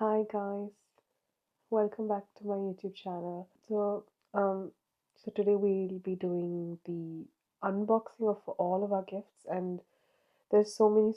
Hi guys, welcome back to my YouTube channel. So today we'll be doing the unboxing of all of our gifts, and there's so many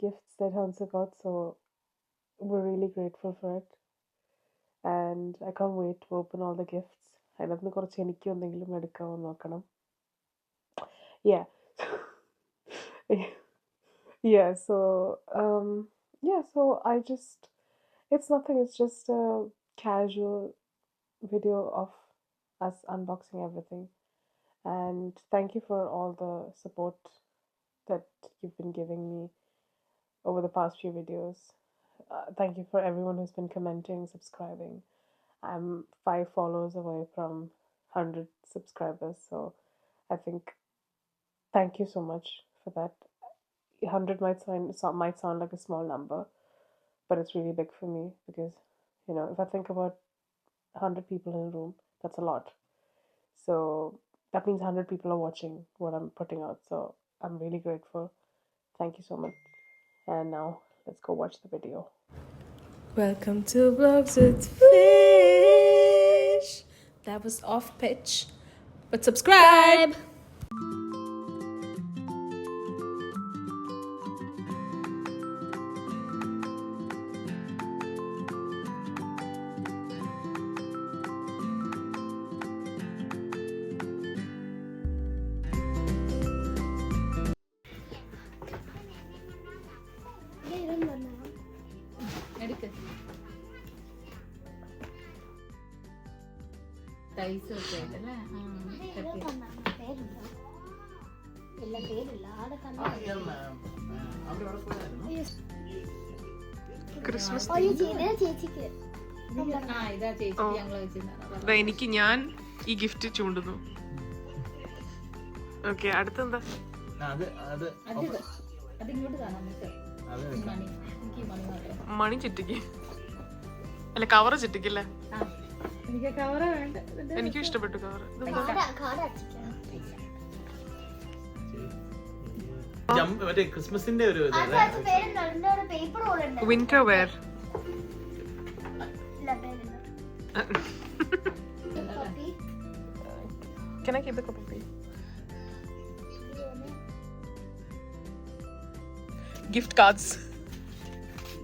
gifts that Hansa got, so we're really grateful for it, and I can't wait to open all the gifts. അതിനകത്ത് കുറച്ച് എനിക്ക് എന്തെങ്കിലും എടുക്കാമെന്ന് നോക്കണം. Yeah. Yeah, so I just it's nothing, it's just a casual video of us unboxing everything. And thank you for all the support that you've been giving me over the past few videos. Thank you for everyone who's been commenting, subscribing. I'm 5 followers away from 100 subscribers, so I think thank you so much for that. 100 might sound like a small number, but it's really big for me because, if I think about 100 people in a room, that's a lot. So that means 100 people are watching what I'm putting out. So I'm really grateful. Thank you so much. And now let's go watch the video. Welcome to Vlogs with Fish. That was off pitch, but subscribe. Christmas ചേച്ചിക്ക് എനിക്ക് ഞാൻ ഈ gift ചൂണ്ടുന്നു. Okay, അടുത്തെന്താ? മണി ചിറ്റിക്ക് അല്ല, cover ചിറ്റിക്കല്ലേ? എനിക്കും ഇഷ്ടപ്പെട്ടു cover. ക്രിസ്മസിന്റെ ഒരു winter wear. Can I keep the copy? Gift cards.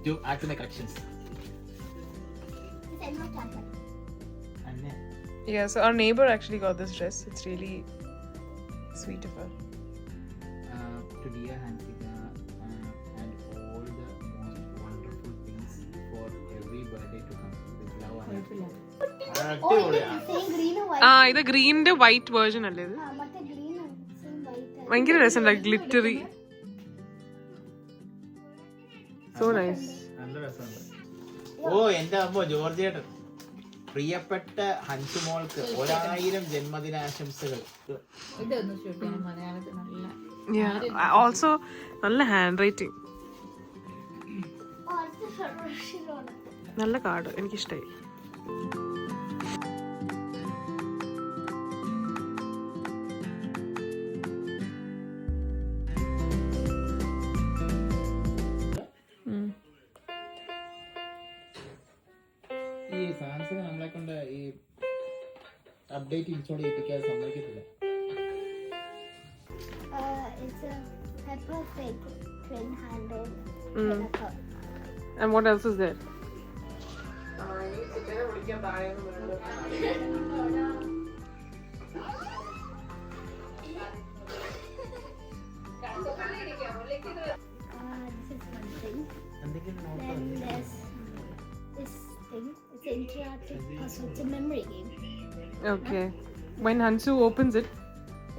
to add to my collections. Yeah, so our neighbor actually got this dress. It's really sweet of her. To dear Hansika and all the most wonderful things for every birthday to come with love and ഇത് ഗ്രീനിന്റെ white version അല്ലേ? ഇത് ഭയങ്കര രസമുണ്ട്, glittery. So nice. നല്ല രസമുണ്ട്. ഓ എന്റെ അമ്മ ജോർജിയേട്ടൻ, പ്രിയപ്പെട്ട ഹൻസുമോൾക്ക് 1000 ജന്മദിനാശംസകൾ. ഓൾസോ നല്ല ഹാൻഡ് റൈറ്റിംഗ്, നല്ല കാർഡ്, എനിക്കിഷ്ടായി. ഈ സാംസങ് നമ്മളെ കൊണ്ട് ഈ അപ്ഡേറ്റ് ഇൻസ്റ്റാൾ ചെയ്യിപ്പിക്കാതെ സമ്മതിക്കത്തില്ല. It's a Peppa Pig twin handle. And what else is there? This is one thing. എന്തെങ്കിലും Then there's this thing. It's an interactive puzzle. It's a memory game. Okay. When Hansu opens it,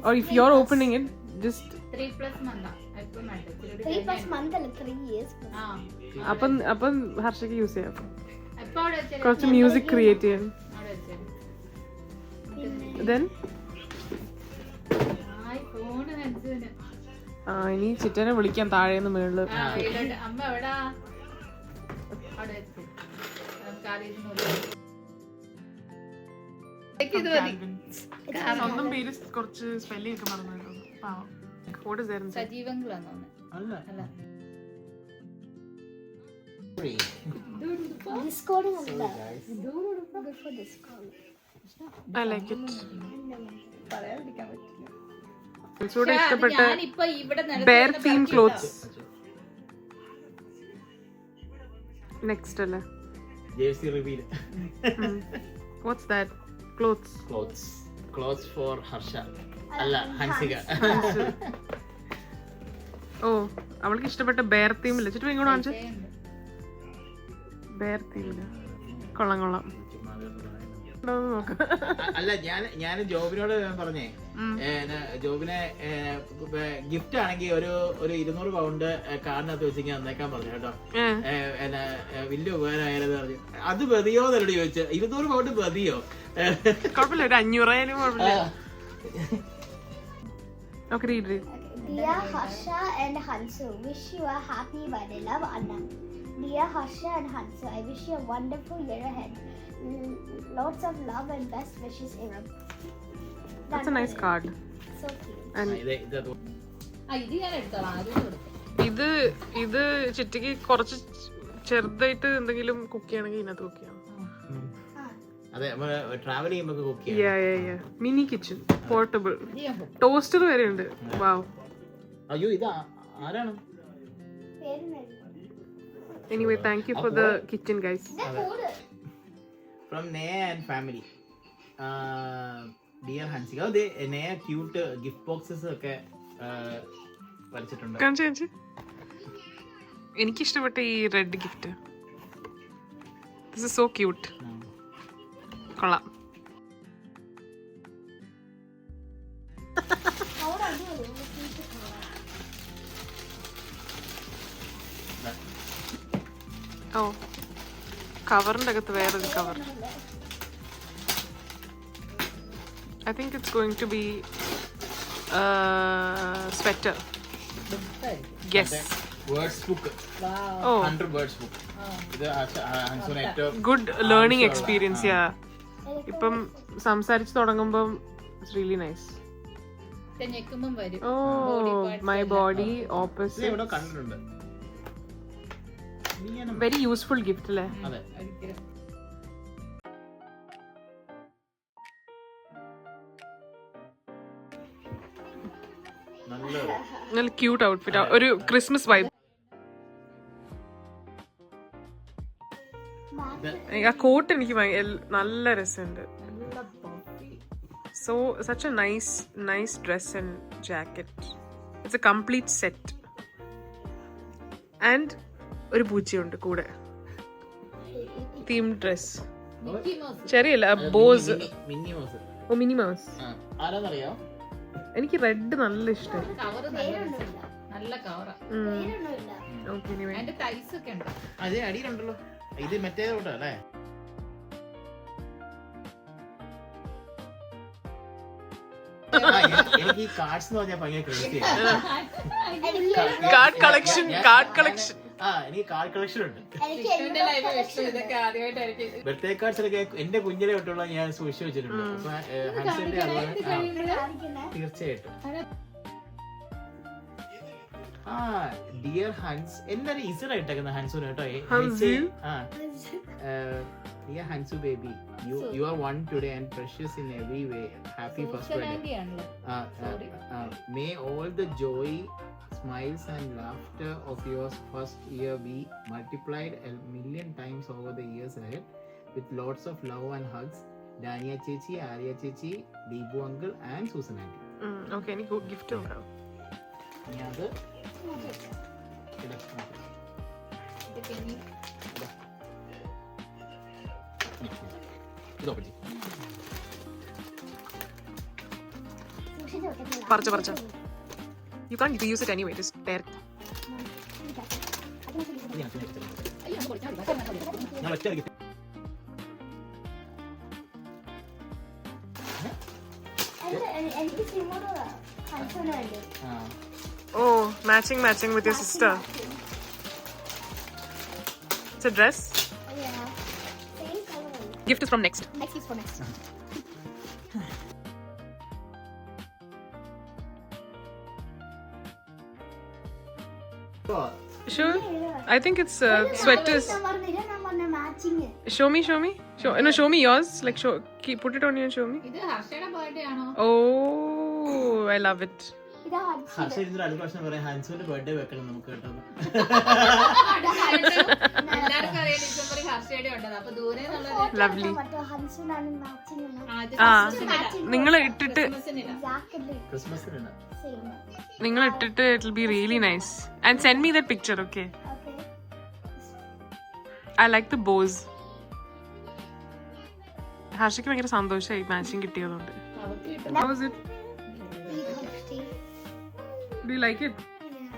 or if you're opening it, just 3+ month and 3 years. അപ്പം ഹർഷയ്ക്ക് use ചെയ്യാം. കുറച്ച് music create ചെയ്യാൻ. Then ഇനി ചിറ്റനെ വിളിക്കാൻ താഴേന്ന് മേളില്. സ്വന്തം പേര് കുറച്ച് സ്പെല്ലിംഗ് ഒക്കെ മറന്നു. അല്ല Discording So അല്ല. guys, Before Discord. I like it. പറയാതിരിക്കാൻ പറ്റില്ല. കുറച്ചുകൂടെ ഇഷ്ടപ്പെട്ട ഞാനിപ്പോ ഇവിടെ bear theme clothes. Next അല്ലേ? JC reveal. What's that? Clothes. Clothes for Harsha. അല്ല ഹൻസിക. ഓ അവൾക്ക് ഇഷ്ടപ്പെട്ട bear theme ഇല്ല. ചുറ്റും ഇങ്ങോട്ട് കാണിച്ചു. bear theme. കൊള്ളാം. ഉണ്ടോന്ന് നോക്ക്. അല്ല ഞാൻ ജോബിനോട് പറഞ്ഞേ ജോബിനെ ഗിഫ്റ്റ് ആണെങ്കിൽ ഒരു 200 പൗണ്ട് കാർഡിനകത്ത് വെച്ചിങ്ങനെ തന്നേക്കാൻ പറഞ്ഞു കേട്ടോ. വലിയ ഉപകാരമായാലും പറഞ്ഞു. അത് മതിയോ എന്നോട് ചോദിച്ചു. 200 പൗണ്ട് മതിയോ? കുഴപ്പമില്ല, ഒരു 500 ആയാലും കുഴപ്പമില്ല. Okay, read. Dear Harsha and Hansu, wish you a happy birthday. Love, Anna. Dear Harsha and Hansu, I wish you a wonderful year ahead. Lots of love and best wishes, Iram. That's a nice card. So cute. And ഇത് ഇത് ഞാൻ എടുത്തോളാം, ആദ്യം കൊടുക്കാം. ഇത് ചിറ്റിക്ക് കുറച്ച് ചെറുതായിട്ട് എന്തെങ്കിലും കുക്ക് ചെയ്യണമെങ്കിൽ ഇതിനകത്ത് കുക്ക് ചെയ്യാം. അതെ, നമ്മള് ട്രാവൽ ചെയ്യുമ്പോ കുക്ക് ചെയ്യാം. മിനി കിച്ചൺ, പോർട്ടബിൾ, ടോസ്റ്റർ വരെ ഉണ്ട്. വാവ്. അയ്യോ, ഇത് ആരാണ്? Anyway, thank you for the kitchen guys. From Naya and family. Dear Hansika. അതെ, Naya ക്യൂട്ട് ഗിഫ്റ്റ് ബോക്സസ് ഒക്കെ വരച്ചിട്ടുണ്ട്. കാണിച്ചു. എനിക്കിഷ്ടപ്പെട്ട ഈ red gift. This is so cute. കൊള്ളാം. ഓ, കവറിന്റെ അകത്ത് വേറൊരു cover. I think it's going to be sweater. Yes. Words book. Oh, 100 words book. ഇത് ഹൻസുവിന് ഏറ്റവും good learning experience. Yeah. ഇപ്പം സംസാരിച്ച് തുടങ്ങുമ്പം it's really nice. ഞെക്കുമ്പം വരും. Oh, my body ഇത് opposite. എവിടെ കണ്ടിട്ടുണ്ട്. Very useful gift അല്ലേ? അതെ. നല്ല ക്യൂട്ട് ഔട്ട്ഫിറ്റ്, ഒരു ക്രിസ്മസ് വൈബ്. ആ കോട്ട് എനിക്ക് നല്ല രസമുണ്ട്. So such a nice dress and jacket. It's a complete set. And ഒരു പൂച്ചയുണ്ട് കൂടെ. Themed dress. ചെറിയല്ല, boss. Minnie Mouse. Oh, Minnie Mouse. ആരാന്നറിയോ? എനിക്ക് റെഡ് നല്ല ഇഷ്ടം. കവറ് നല്ല കവറാ. Okay, anyway. അതിന്റെ ടൈസ് ഒക്കെ ഉണ്ട്. അതെ, അടിയിലുണ്ടല്ലോ. ഇത് മറ്റേതോട്ടോ അല്ലേ? എനിക്ക് ഈ കാർഡ്സ് എന്ന് പറഞ്ഞാൽ ഭയങ്കര ക്രേസിയാണ്. Card collection. എനിക്ക് കാർഡ് കളക്ഷൻ ഉണ്ട്. കൃഷ്ണന്റെ ലൈഫ് ഇഷ്ടം. ഇതൊക്കെ ആദ്യമായിട്ടായിരിക്കും. ബർത്ത്ഡേ കാർഡ്സ് ഒക്കെ എന്റെ കുഞ്ഞിലെ തൊട്ടുള്ള ഞാൻ സൂക്ഷിച്ചു വെച്ചിട്ടുണ്ട്. അപ്പൊ ഹൻസിന്റെ തീർച്ചയായിട്ടും. ഡിയർ ഹൻസ്, എല്ലാരും ഈസിയായിട്ടേക്കുന്ന ഹൻസുന് കേട്ടോ. Dear Hansu baby, you are one today and precious in every way. Happy first birthday. May all the joy, smiles and laughter of your first year be multiplied a million times over the years ahead with lots of love and hugs. Dania Chechi, Arya Chechi, Deepu uncle and Susan auntie. Okay, any good gift നോക്കാം. ഇനി അത് പറിച്ച. You can't reuse it anyway, just tear it. Oh, matching with your sister. It's a dress. Yeah. Same color. Gift is from Next. Next is for next. Sure. I think it's sweaters. match matching it. Show me. No, show me yours. Like put it on you and show me. ഇത് ഹർഷയുടെ birthday ആണോ? Oh, I love it. ഇതാ ഹൻസു. ഹർഷ ഇതിന്റെ അടുത്ത പ്രശ്നം പറയാം, ഹൻസുവിന്റെ birthday വെക്കണം നമുക്ക് കേട്ടോ. എല്ലാവർക്കും അറിയാം ഡിസംബറിൽ ഹർഷയുടെ ഉണ്ടത്. അപ്പൊ ദൂരെ Lovely. ഹൻസുനാണ് മാച്ചിങ് നിങ്ങൾ ഇട്ടിട്ട് exactly ക്രിസ്മസിനാണ്. same. നിങ്ങൾ ഇട്ടിട്ട് it will be really nice. And send me that picture, okay? Okay. I like the bows. ഹർഷയ്ക്ക് ഭയങ്കര സന്തോഷമായി matching കിട്ടിയതുകൊണ്ട്. How was it? Do you like it? Yeah.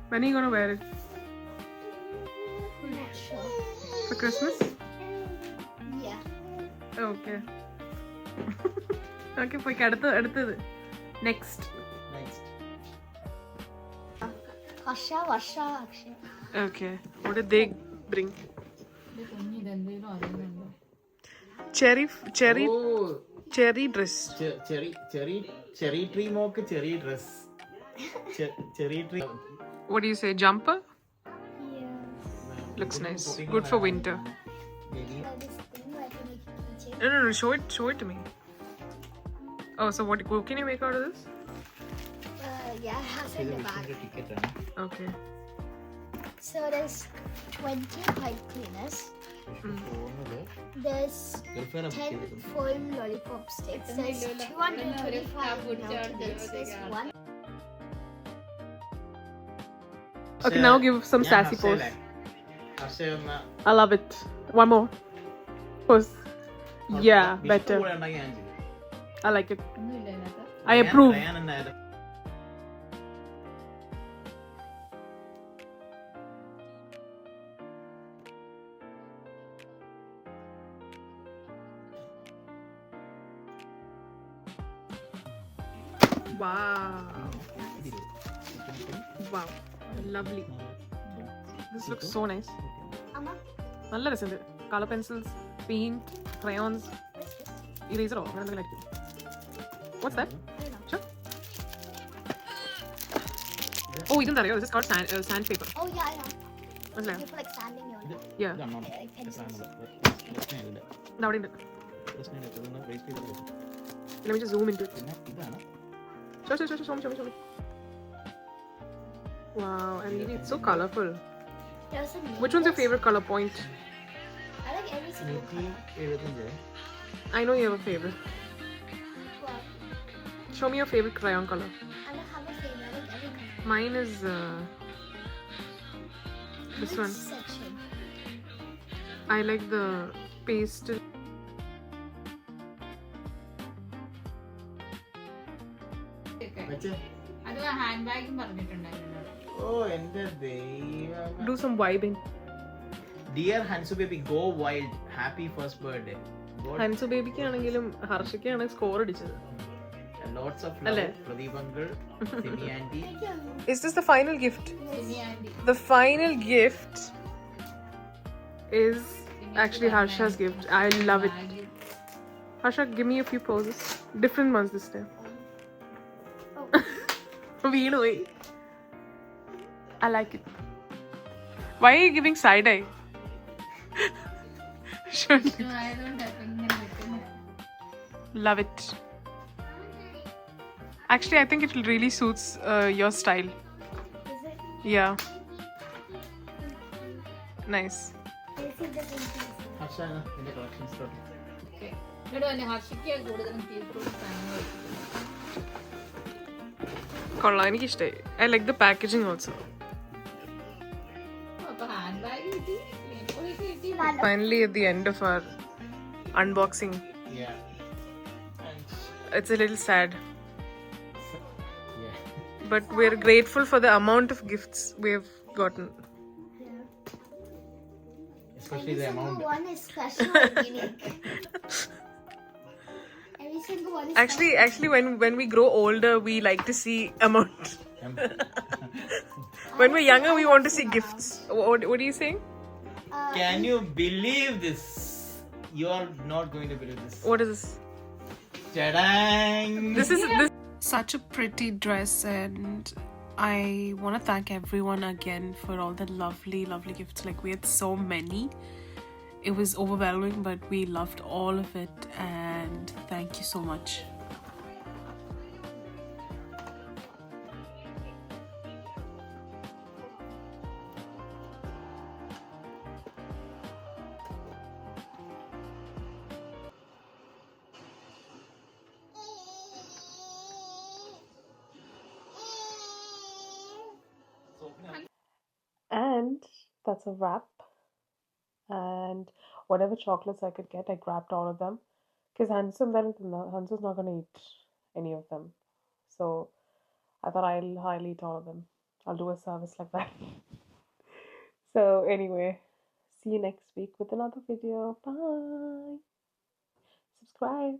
When are you gonna wear it? I'm not sure. For Christmas? Yeah. Okay. Okay, പോയി അടുത്തത്. Next. Varsha, Akshay. Okay. What did they bring? ഇതെന്തെങ്കിലും അറിയുന്നുണ്ടോ? Cherry Oh, dress. Cherry tree mock cherry dress. Cherry tree. What do you say? Jumper? Yeah. Looks nice. Good for winter. This thing where I can make a keychain. No. Show it to me. Oh, so what can you make out of this? Yeah, it has in the bag. Ticket ആണ്. Okay. So there's 20 pipe cleaners. There's 10 foam lollipop sticks. There's 225 note-its. There's one. Okay, now give some sassy pose. I love it. One more. Pose. Yeah, better. I like it. ഒന്നുമില്ല ഇതിനകത്ത്. I approve. Wow. Lovely. This looks so nice. Amma, നല്ല രസമുണ്ട്. Color pencils, paint, crayons, eraser. What's that? I don't know. Sure. Oh, ഇതെന്തറിയോ? This is called sandpaper. Oh yeah, I know. മനസ്സിലായോ? You put like sand in your nose. Yeah. Like pencils. ഇത് അവിടെ ഉണ്ട്. Let me just zoom into it. Show me. Wow, and really, it's so colorful. There's a name Which one's your list. favorite color point? I like every single color. 175. I know you have a favorite. Well, Show me your favorite crayon color. I don't have a favorite. I like every color. Mine is this Which one. section? I like the pastel. അത് hand ബാഗും പറഞ്ഞിട്ടുണ്ടായിരുന്നു. ഓ എന്റെ ദൈവം. Do some vibing. Dear Hansu baby, go wild. Happy first birthday. Hansu ബേബിക്ക് ആണെങ്കിലും ഹർഷയ്ക്കാണ് score അടിച്ചത്. Lots of love. അല്ലേ? Pradeep uncle, Simi auntie. Thank you. Is this the final gift? Simi aunty. The final gift is actually Harsha's gift. I love it. Harsha, give me a few poses. Different ones this time. Veenu hoyi. I like it. Why are you giving side eye? Sure. ആയതുകൊണ്ട് അപ്പൊ ഇങ്ങനെ വെക്കുന്നത്. Love it. Actually, I think it really suits your style. Is it? Yeah. Nice. This is the pieces. ഹർഷാണ് നിന്റെ collections തൊട്ട്. Okay. ഇവിടെ വന്ന് ഹർഷിക്ക് കൂടുതലും തീർക്കും സാധനങ്ങൾ. കൊള്ളാം, എനിക്കിഷ്ടമായി. I like the packaging also. അപ്പൊ ഹാൻഡ് ബാഗ് കിട്ടി, പോയിട്ട് കിട്ടി. Finally, at the end of our unboxing, Yeah. And it's a little sad, yeah. but we're grateful for the amount of gifts we've gotten. Especially the Every single amount. one is special and unique. Every single one is Actually, when we grow older, we like to see amount. When we're younger, we want to see gifts. What are you saying? Can you believe this? You are not going to believe this. What is this? Ta-dang! This is such a pretty dress, and I want to thank everyone again for all the lovely gifts. Like, we had so many. it was overwhelming, but we loved all of it, and thank you so much. And that's a wrap. And whatever chocolates I could get, I grabbed all of them. Because Hansu's not gonna eat any of them. So I thought I'll eat all of them. I'll do a service like that. So anyway, see you next week with another video. Bye. Subscribe.